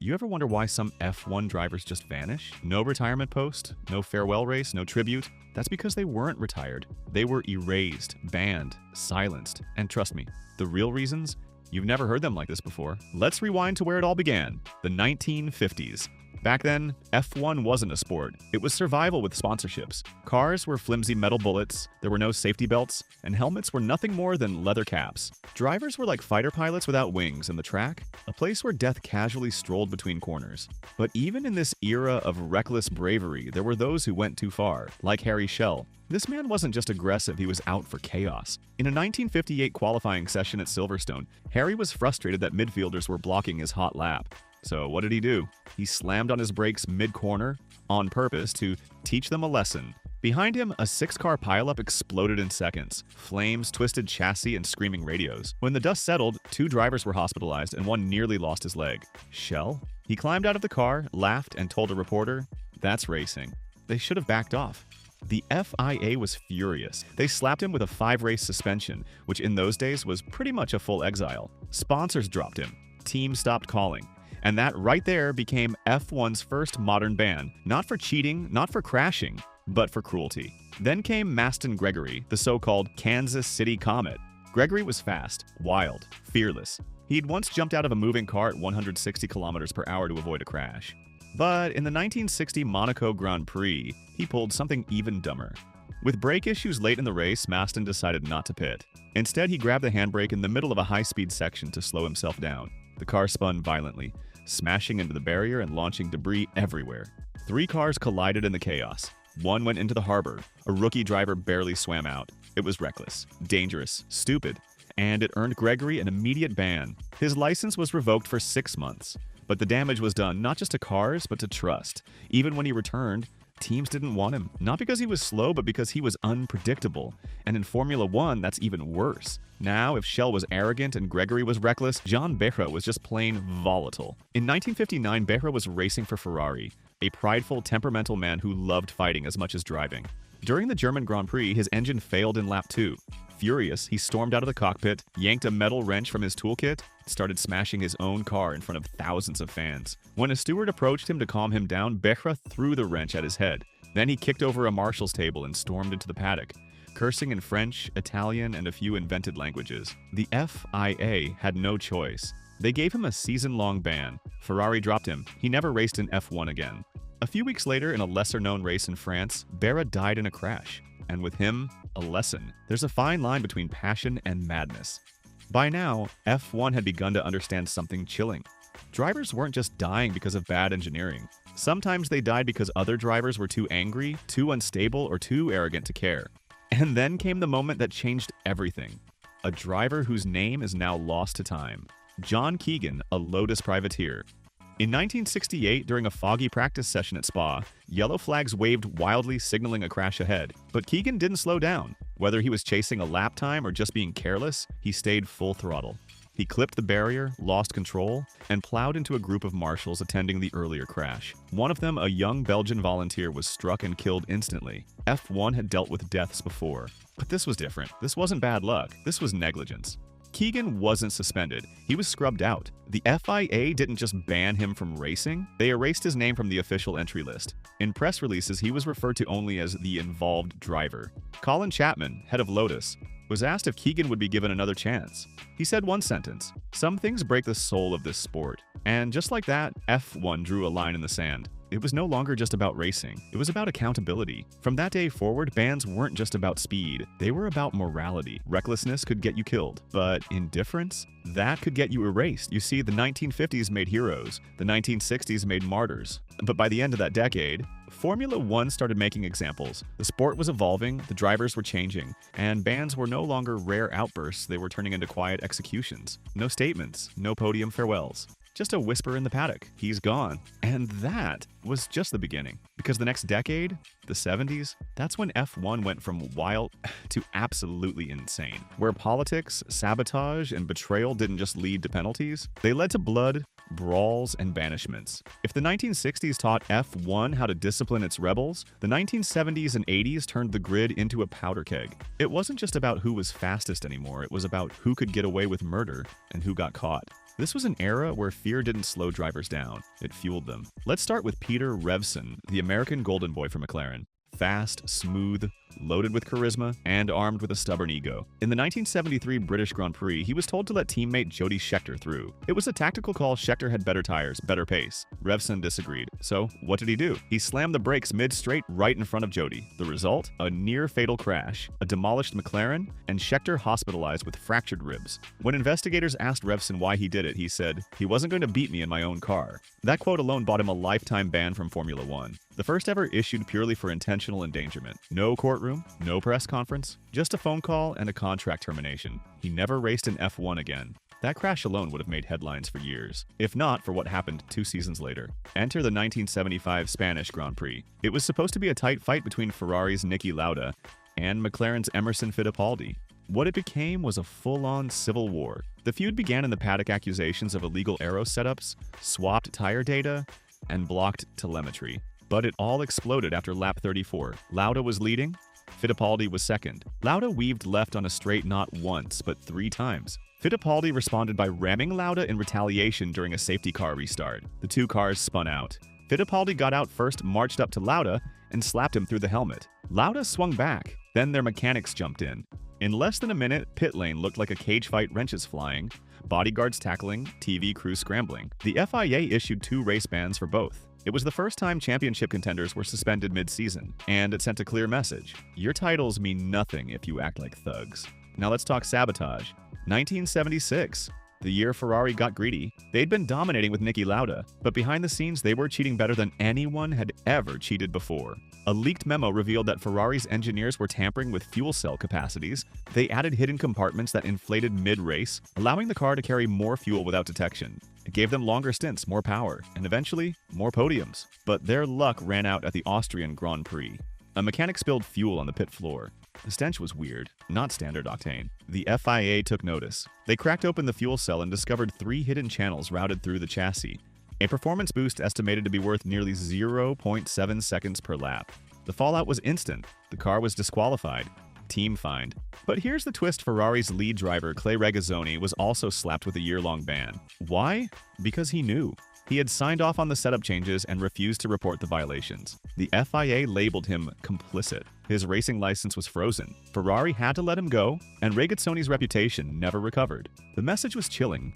You ever wonder why some F1 drivers just vanish? No retirement post, no farewell race, no tribute? That's because they weren't retired. They were erased, banned, silenced. And trust me, the real reasons? You've never heard them like this before. Let's rewind to where it all began, the 1950s. Back then, F1 wasn't a sport. It was survival with sponsorships. Cars were flimsy metal bullets, there were no safety belts, and helmets were nothing more than leather caps. Drivers were like fighter pilots without wings, and the track, a place where death casually strolled between corners. But even in this era of reckless bravery, there were those who went too far, like Harry Schell. This man wasn't just aggressive, he was out for chaos. In a 1958 qualifying session at Silverstone, Harry was frustrated that midfielders were blocking his hot lap. So what did he do? He slammed on his brakes mid-corner, on purpose to teach them a lesson. Behind him, a six-car pileup exploded in seconds. Flames, twisted chassis, and screaming radios. When the dust settled, two drivers were hospitalized and one nearly lost his leg. Schell? He climbed out of the car, laughed, and told a reporter, "That's racing. They should have backed off." The FIA was furious. They slapped him with a 5-race suspension, which in those days was pretty much a full exile. Sponsors dropped him. Teams stopped calling. And that right there became F1's first modern ban, not for cheating, not for crashing, but for cruelty. Then came Maston Gregory, the so-called Kansas City Comet. Gregory was fast, wild, fearless. He'd once jumped out of a moving car at 160 kilometers per hour to avoid a crash. But in the 1960 Monaco Grand Prix, he pulled something even dumber. With brake issues late in the race, Maston decided not to pit. Instead, he grabbed the handbrake in the middle of a high-speed section to slow himself down. The car spun violently, smashing into the barrier and launching debris everywhere. 3 cars collided in the chaos. One went into the harbor. A rookie driver barely swam out. It was reckless, dangerous, stupid, and it earned Gregory an immediate ban. His license was revoked for 6 months. But the damage was done not just to cars, but to trust. Even when he returned, teams didn't want him, not because he was slow, but because he was unpredictable. And in Formula One, that's even worse. Now, if Schell was arrogant and Gregory was reckless, Jean Behra was just plain volatile. In 1959, Behra was racing for Ferrari, a prideful, temperamental man who loved fighting as much as driving. During the German Grand Prix, his engine failed in lap 2. Furious, he stormed out of the cockpit, yanked a metal wrench from his toolkit, and started smashing his own car in front of thousands of fans. When a steward approached him to calm him down, Behra threw the wrench at his head. Then he kicked over a marshal's table and stormed into the paddock, cursing in French, Italian, and a few invented languages. The FIA had no choice. They gave him a season-long ban. Ferrari dropped him. He never raced in F1 again. A few weeks later, in a lesser-known race in France, Behra died in a crash. And with him, a lesson. There's a fine line between passion and madness. By now, F1 had begun to understand something chilling. Drivers weren't just dying because of bad engineering. Sometimes they died because other drivers were too angry, too unstable, or too arrogant to care. And then came the moment that changed everything. A driver whose name is now lost to time. John Keegan, a Lotus privateer. In 1968, during a foggy practice session at Spa, yellow flags waved wildly, signaling a crash ahead. But Keegan didn't slow down. Whether he was chasing a lap time or just being careless, he stayed full throttle. He clipped the barrier, lost control, and plowed into a group of marshals attending the earlier crash. One of them, a young Belgian volunteer, was struck and killed instantly. F1 had dealt with deaths before. But this was different. This wasn't bad luck. This was negligence. Keegan wasn't suspended. He was scrubbed out. The FIA didn't just ban him from racing, they erased his name from the official entry list. In press releases, he was referred to only as the involved driver. Colin Chapman, head of Lotus, was asked if Keegan would be given another chance. He said one sentence: "Some things break the soul of this sport." And just like that, F1 drew a line in the sand. It was no longer just about racing, it was about accountability. From that day forward, bans weren't just about speed, they were about morality. Recklessness could get you killed, but indifference? That could get you erased. You see, the 1950s made heroes, the 1960s made martyrs. But by the end of that decade, Formula One started making examples. The sport was evolving, the drivers were changing, and bans were no longer rare outbursts, they were turning into quiet executions. No statements, no podium farewells. Just a whisper in the paddock. He's gone. And that was just the beginning. Because the next decade, the 70s, that's when F1 went from wild to absolutely insane. Where politics, sabotage, and betrayal didn't just lead to penalties, they led to blood, brawls, and banishments. If the 1960s taught F1 how to discipline its rebels, the 1970s and 80s turned the grid into a powder keg. It wasn't just about who was fastest anymore, it was about who could get away with murder and who got caught. This was an era where fear didn't slow drivers down, it fueled them. Let's start with Peter Revson, the American golden boy for McLaren. Fast, smooth, loaded with charisma, and armed with a stubborn ego. In the 1973 British Grand Prix, he was told to let teammate Jody Scheckter through. It was a tactical call. Scheckter had better tires, better pace. Revson disagreed. So, what did he do? He slammed the brakes mid-straight right in front of Jody. The result? A near-fatal crash, a demolished McLaren, and Scheckter hospitalized with fractured ribs. When investigators asked Revson why he did it, he said, "He wasn't going to beat me in my own car." That quote alone bought him a lifetime ban from Formula One. The first ever issued purely for intentional endangerment. No courtroom, no press conference, just a phone call and a contract termination. He never raced in F1 again. That crash alone would have made headlines for years, if not for what happened 2 seasons later. Enter the 1975 Spanish Grand Prix. It was supposed to be a tight fight between Ferrari's Niki Lauda and McLaren's Emerson Fittipaldi. What it became was a full-on civil war. The feud began in the paddock accusations of illegal aero setups, swapped tire data, and blocked telemetry. But it all exploded after lap 34. Lauda was leading, Fittipaldi was second. Lauda weaved left on a straight not once, but 3 times. Fittipaldi responded by ramming Lauda in retaliation during a safety car restart. The 2 cars spun out. Fittipaldi got out first, marched up to Lauda, and slapped him through the helmet. Lauda swung back. Then their mechanics jumped in. In less than a minute, pit lane looked like a cage fight, wrenches flying, bodyguards tackling, TV crews scrambling. The FIA issued 2 race bans for both. It was the first time championship contenders were suspended mid-season, and it sent a clear message. Your titles mean nothing if you act like thugs. Now let's talk sabotage. 1976. The year Ferrari got greedy. They'd been dominating with Niki Lauda, but behind the scenes they were cheating better than anyone had ever cheated before. A leaked memo revealed that Ferrari's engineers were tampering with fuel cell capacities. They added hidden compartments that inflated mid-race, allowing the car to carry more fuel without detection. It gave them longer stints, more power, and eventually, more podiums. But their luck ran out at the Austrian Grand Prix. A mechanic spilled fuel on the pit floor. The stench was weird, not standard octane. The FIA took notice. They cracked open the fuel cell and discovered 3 hidden channels routed through the chassis. A performance boost estimated to be worth nearly 0.7 seconds per lap. The fallout was instant. The car was disqualified. Team fined. But here's the twist: Ferrari's lead driver, Clay Regazzoni, was also slapped with a year-long ban. Why? Because he knew. He had signed off on the setup changes and refused to report the violations. The FIA labeled him complicit. His racing license was frozen. Ferrari had to let him go, and Regazzoni's reputation never recovered. The message was chilling.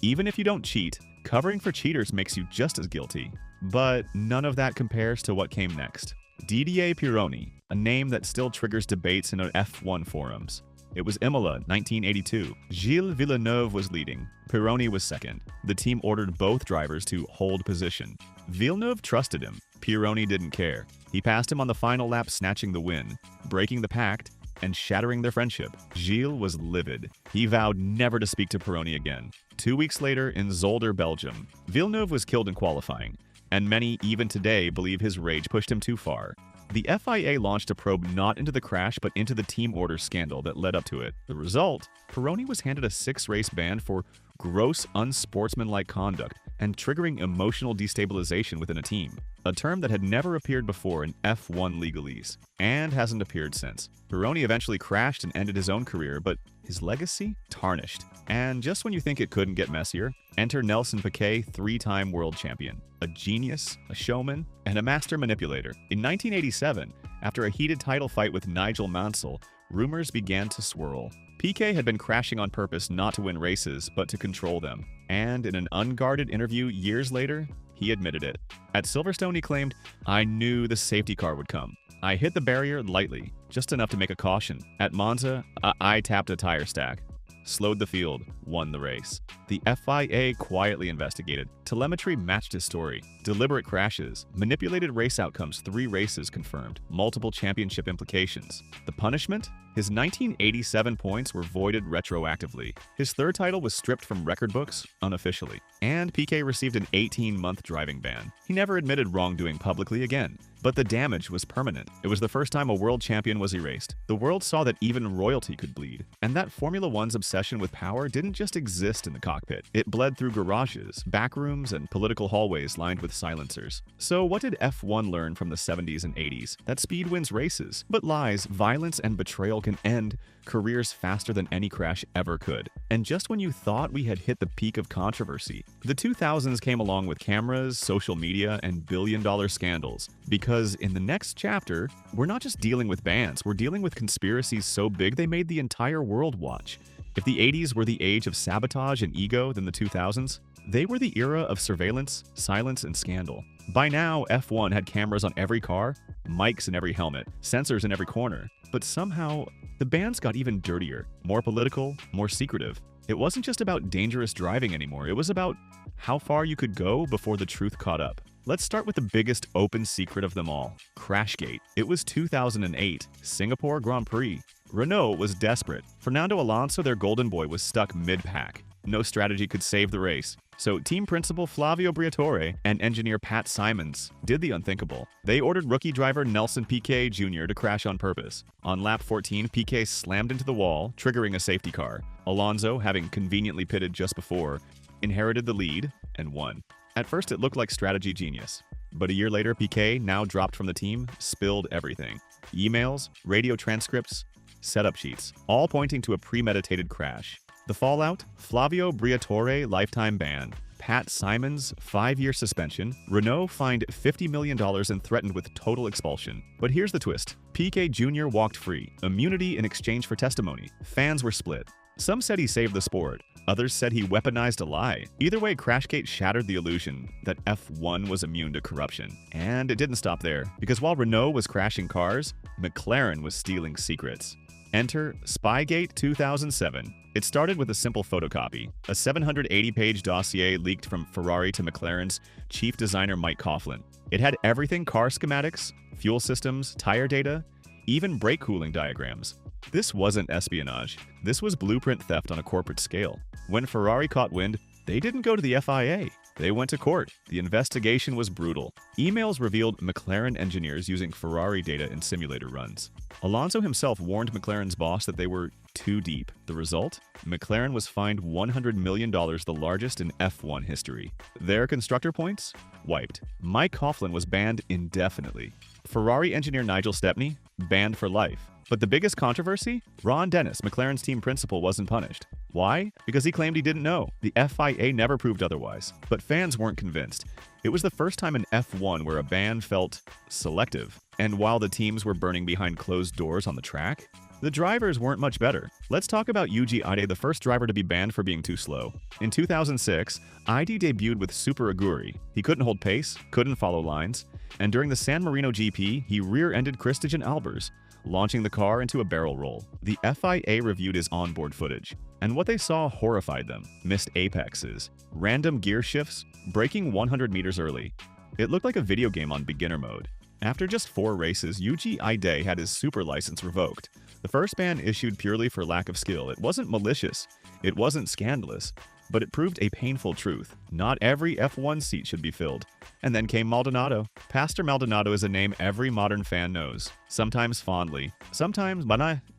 Even if you don't cheat, covering for cheaters makes you just as guilty. But none of that compares to what came next. Didier Pironi, a name that still triggers debates in F1 forums. It was Imola, 1982. Gilles Villeneuve was leading. Pironi was second. The team ordered both drivers to hold position. Villeneuve trusted him. Pironi didn't care. He passed him on the final lap, snatching the win, breaking the pact, and shattering their friendship. Gilles was livid. He vowed never to speak to Pironi again. 2 weeks later, in Zolder, Belgium, Villeneuve was killed in qualifying, and many, even today, believe his rage pushed him too far. The FIA launched a probe not into the crash but into the team order scandal that led up to it. The result? Pironi was handed a 6-race ban for gross unsportsmanlike conduct and triggering emotional destabilization within a team, a term that had never appeared before in F1 legalese, and hasn't appeared since. Pironi eventually crashed and ended his own career, but his legacy? Tarnished. And just when you think it couldn't get messier, enter Nelson Piquet, 3-time world champion. A genius, a showman, and a master manipulator. In 1987, after a heated title fight with Nigel Mansell, rumors began to swirl. Piquet had been crashing on purpose not to win races, but to control them. And in an unguarded interview years later, he admitted it. At Silverstone, he claimed, "I knew the safety car would come. I hit the barrier lightly, just enough to make a caution. At Monza, I tapped a tire stack. Slowed the field, won the race." The FIA quietly investigated. Telemetry matched his story. Deliberate crashes, manipulated race outcomes, 3 races confirmed, multiple championship implications. The punishment? His 1987 points were voided retroactively. His 3rd title was stripped from record books unofficially. And Piquet received an 18-month driving ban. He never admitted wrongdoing publicly again. But the damage was permanent. It was the first time a world champion was erased. The world saw that even royalty could bleed. And that Formula One's obsession with power didn't just exist in the cockpit. It bled through garages, back rooms, and political hallways lined with silencers. So what did F1 learn from the 70s and 80s? That speed wins races, but lies, violence, and betrayal can can end careers faster than any crash ever could. And just when you thought we had hit the peak of controversy, the 2000s came along with cameras, social media, and billion-dollar scandals. Because in the next chapter, we're not just dealing with bands, we're dealing with conspiracies so big they made the entire world watch. If the 80s were the age of sabotage and ego, then the 2000s, they were the era of surveillance, silence, and scandal. By now, F1 had cameras on every car, mics in every helmet, sensors in every corner. But somehow, the bands got even dirtier, more political, more secretive. It wasn't just about dangerous driving anymore, it was about how far you could go before the truth caught up. Let's start with the biggest open secret of them all, Crashgate. It was 2008, Singapore Grand Prix. Renault was desperate. Fernando Alonso, their golden boy, was stuck mid-pack. No strategy could save the race. So team principal Flavio Briatore and engineer Pat Simons did the unthinkable. They ordered rookie driver Nelson Piquet Jr. to crash on purpose. On lap 14, Piquet slammed into the wall, triggering a safety car. Alonso, having conveniently pitted just before, inherited the lead and won. At first, it looked like strategy genius. But a year later, Piquet, now dropped from the team, spilled everything. Emails, radio transcripts, setup sheets, all pointing to a premeditated crash. The fallout? Flavio Briatore lifetime ban, Pat Simons 5-year suspension, Renault fined $50 million and threatened with total expulsion. But here's the twist. Piquet Jr. walked free, immunity in exchange for testimony. Fans were split. Some said he saved the sport. Others said he weaponized a lie. Either way, Crashgate shattered the illusion that F1 was immune to corruption. And it didn't stop there, because while Renault was crashing cars, McLaren was stealing secrets. Enter Spygate 2007. It started with a simple photocopy, a 780-page dossier leaked from Ferrari to McLaren's chief designer Mike Coughlin. It had everything: car schematics, fuel systems, tire data, even brake cooling diagrams. This wasn't espionage. This was blueprint theft on a corporate scale. When Ferrari caught wind, they didn't go to the FIA. They went to court. The investigation was brutal. Emails revealed McLaren engineers using Ferrari data in simulator runs. Alonso himself warned McLaren's boss that they were too deep. The result? McLaren was fined $100 million, the largest in F1 history. Their constructor points? Wiped. Mike Coughlin was banned indefinitely. Ferrari engineer Nigel Stepney? Banned for life. But the biggest controversy? Ron Dennis, McLaren's team principal, wasn't punished. Why? Because he claimed he didn't know. The FIA never proved otherwise. But fans weren't convinced. It was the first time in F1 where a ban felt selective. And while the teams were burning behind closed doors on the track, the drivers weren't much better. Let's talk about Yuji Ide, the first driver to be banned for being too slow. In 2006, Ide debuted with Super Aguri. He couldn't hold pace, couldn't follow lines, and during the San Marino GP, he rear-ended Christijan Albers, launching the car into a barrel roll. The FIA reviewed his onboard footage, and what they saw horrified them. Missed apexes, random gear shifts, braking 100 meters early. It looked like a video game on beginner mode. After just 4 races, Yuji Ide had his super license revoked. The first ban issued purely for lack of skill. It wasn't malicious, it wasn't scandalous, but it proved a painful truth. Not every F1 seat should be filled. And then came Maldonado. Pastor Maldonado is a name every modern fan knows, sometimes fondly, sometimes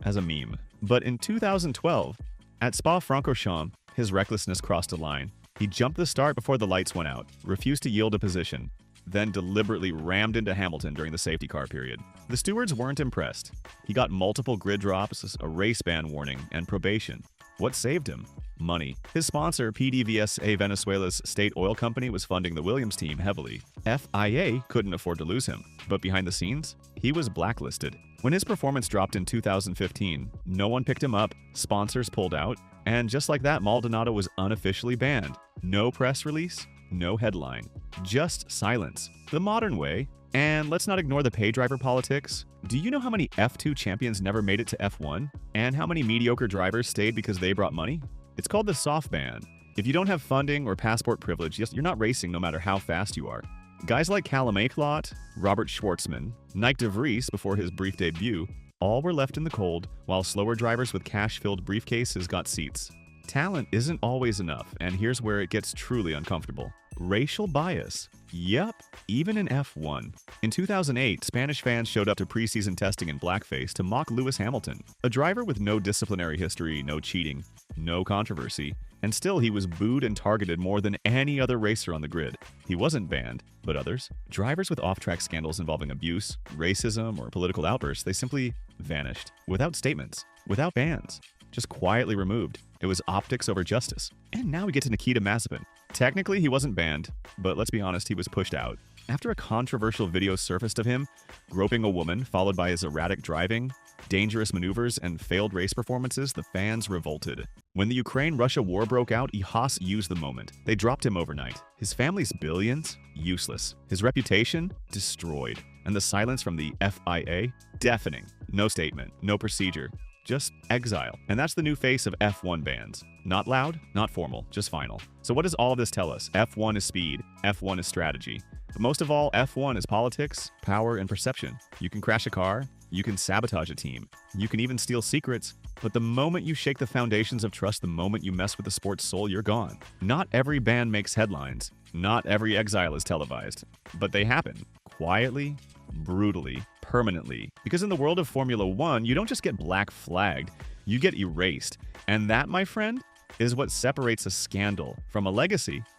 as a meme. But in 2012, at Spa-Francorchamps, his recklessness crossed a line. He jumped the start before the lights went out, refused to yield a position, then deliberately rammed into Hamilton during the safety car period. The stewards weren't impressed. He got multiple grid drops, a race ban warning, and probation. What saved him? Money. His sponsor, PDVSA Venezuela's state oil company, was funding the Williams team heavily. FIA couldn't afford to lose him, but behind the scenes, he was blacklisted. When his performance dropped in 2015, no one picked him up, sponsors pulled out, and just like that, Maldonado was unofficially banned. No press release, no headline, just silence. The modern way. And let's not ignore the pay driver politics. Do you know how many F2 champions never made it to F1? And how many mediocre drivers stayed because they brought money? It's called the soft ban. If you don't have funding or passport privilege, you're not racing no matter how fast you are. Guys like Callum Akelot, Robert Schwartzman, Nyck de Vries before his brief debut, all were left in the cold, while slower drivers with cash-filled briefcases got seats. Talent isn't always enough, and here's where it gets truly uncomfortable. Racial bias. Yep, even in F1. In 2008, Spanish fans showed up to preseason testing in blackface to mock Lewis Hamilton, a driver with no disciplinary history, no cheating, no controversy, and still he was booed and targeted more than any other racer on the grid. He wasn't banned, but others? Drivers with off-track scandals involving abuse, racism, or political outbursts, they simply vanished. Without statements. Without bans. Just quietly removed. It was optics over justice. And now we get to Nikita Mazepin. Technically, he wasn't banned, but let's be honest, he was pushed out. After a controversial video surfaced of him groping a woman, followed by his erratic driving, dangerous maneuvers, and failed race performances, the fans revolted. When the Ukraine-Russia war broke out, Ihas used the moment. They dropped him overnight. His family's billions? Useless. His reputation? Destroyed. And the silence from the FIA? Deafening. No statement, no procedure. Just exile. And that's the new face of F1 bans. Not loud, not formal, just final. So what does all of this tell us? F1 is speed. F1 is strategy. But most of all, F1 is politics, power, and perception. You can crash a car, you can sabotage a team, you can even steal secrets, but the moment you shake the foundations of trust, the moment you mess with the sport's soul, you're gone. Not every ban makes headlines. Not every exile is televised. But they happen. Quietly, brutally, permanently. Because in the world of Formula One, you don't just get black flagged, you get erased. And that, my friend, is what separates a scandal from a legacy.